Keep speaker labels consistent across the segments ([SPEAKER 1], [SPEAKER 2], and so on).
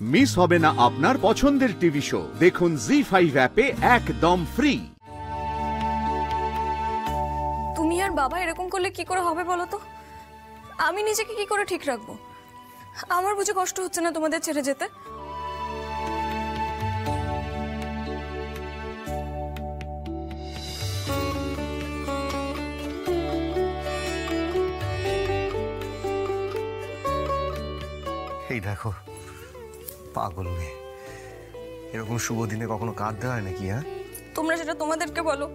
[SPEAKER 1] Miss হবে না আপনার পছন্দের টিভি শো। দেখুন জি5 অ্যাপে একদম ফ্রি।
[SPEAKER 2] তুমি আর বাবা এরকম করলে কি করে হবে বলো তো? আমি নিজেকে কি করে ঠিক রাখবো? আমার বুঝে কষ্ট হচ্ছে না তোমাদের ছেড়ে যেতে?
[SPEAKER 3] এই দেখো পাগল মেয়ে, এরকম শুভ দিনে কখনো কাঁদতে হয় নাকি? হ্যাঁ,
[SPEAKER 2] তোমরা সেটা তোমাদেরকে বলো।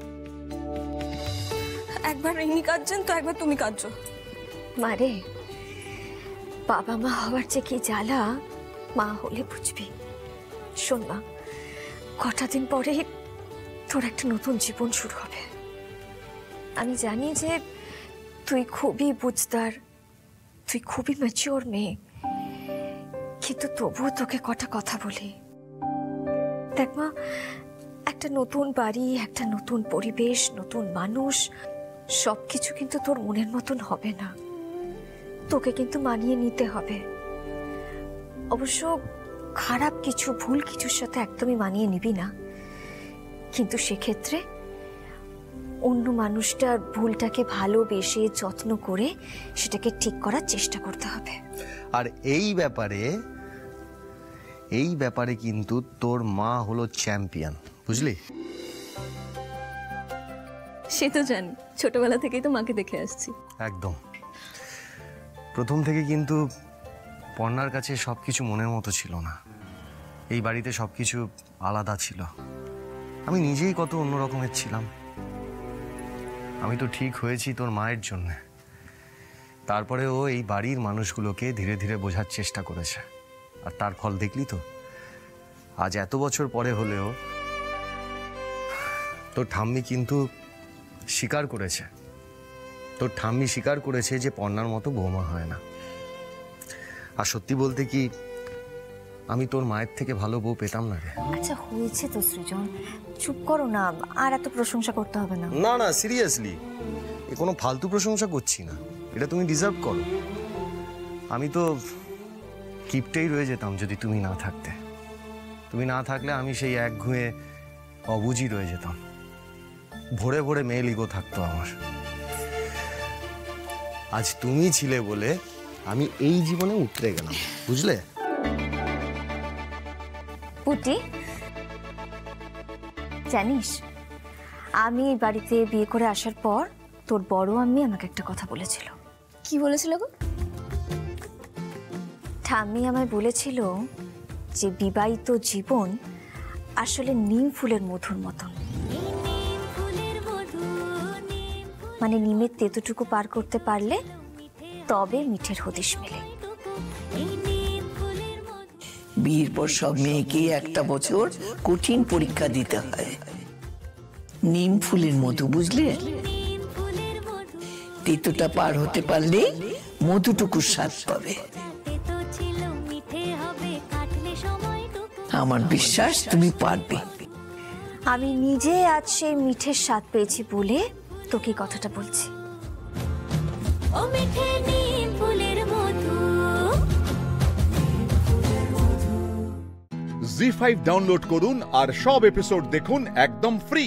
[SPEAKER 2] একবার রিনি কাঁদছেন তো একবার তুমি কাঁদছো।
[SPEAKER 4] মারে, বাবা মা হওয়ার যে কি জ্বালা মা হলে বুঝবি। শোন মা, কটা দিন পরে তোর একটা নতুন জীবন শুরু হবে। আমি জানি যে তুই খুবই বুঝদার, তুই খুবই ম্যাচিওর মেয়ে, কিন্তু তবুও তোকে কটা কথা বলি। দেখ মা, একটা নতুন বাড়ি, একটা নতুন পরিবেশ, নতুন মানুষ, সবকিছু কিন্তু তোর মনের মতন হবে না। তোকে কিন্তু মানিয়ে নিতে হবে। অবশ্য খারাপ কিছু, ভুল কিছুর সাথে একদমই মানিয়ে নিবি না, কিন্তু সেক্ষেত্রে অন্য মানুষটার ভুলটাকে ভালোবেসে যত্ন করে সেটাকে ঠিক করার চেষ্টা করতে হবে।
[SPEAKER 3] আর এই ব্যাপারে কিন্তু তোর মা হলো চ্যাম্পিয়ন, বুঝলি?
[SPEAKER 2] সে তো জানি, ছোটবেলা থেকেই তো মাকে দেখে আসছি।
[SPEAKER 3] একদম প্রথম থেকে কিন্তু পর্ণার কাছে সবকিছু মনের মতো ছিল না। এই বাড়িতে সবকিছু আলাদা ছিল। আমি নিজেই কত অন্য রকমের ছিলাম। আমি তো ঠিক হয়েছি তোর মায়ের জন্য। তারপরে ও এই বাড়ির মানুষগুলোকে ধীরে ধীরে বোঝার চেষ্টা করেছে, আর তার ফল দেখলি তো। আজ এত বছর পরে হলেও তোর ঠাম্মি কিন্তু স্বীকার করেছে, তোর ঠাম্মি স্বীকার করেছে যে পর্ণার মতো বৌমা হয় না। আর সত্যি বলতে কি, আমি তোর মায়ের থেকে ভালো বউ পেতাম না রে।
[SPEAKER 4] আচ্ছা হয়েছে তো সৃজন, চুপ করো না, আর এত প্রশংসা করতে হবে না।
[SPEAKER 3] না না, সিরিয়াসলি এ কোনো ফালতু প্রশংসা করছি না, এটা তুমি ডিজার্ভ করো। আমি তো কিপটেই রয়ে যেতাম যদি তুমি না থাকতে। তুমি না থাকলে আমি সেই একঘুঁয়ে অবুঝই রয়ে যেতাম। ভোরে ভোরে মেল ইগো থাকতো আমার। আজ তুমি ছিলে বলে আমি এই জীবনে উতরে গেলাম, বুঝলে?
[SPEAKER 4] পুটি, জানিস আমি এই বাড়িতে বিয়ে করে আসার পর তোর বড় আম্মি আমাকে একটা কথা বলেছিল।
[SPEAKER 2] কি বলেছিল গো?
[SPEAKER 4] ঠাম্মি আমায় বলেছিল যে বিবাহিত জীবন আসলে নিম ফুলের মধুর মতন। মানে নিমের তেতুটুকু পার করতে পারলে তবে মিঠের হদিশ মেলে।
[SPEAKER 5] বিয়ের পর সব মেয়েকে একটা বছর কঠিন পরীক্ষা দিতে হয়। নিম ফুলের মধু, বুঝলে? তেতুটা পার হতে পারলে মধুটুকু স্বাদ পাবে। আমার বিশ্বাস তুমি পারবে।
[SPEAKER 4] আমি নিজে আজ সেই মিঠের স্বাদ পেয়েছি বলে তোকে কথাটা বলছি।
[SPEAKER 1] জি5 ডাউনলোড করুন আর সব এপিসোড দেখুন একদম ফ্রি।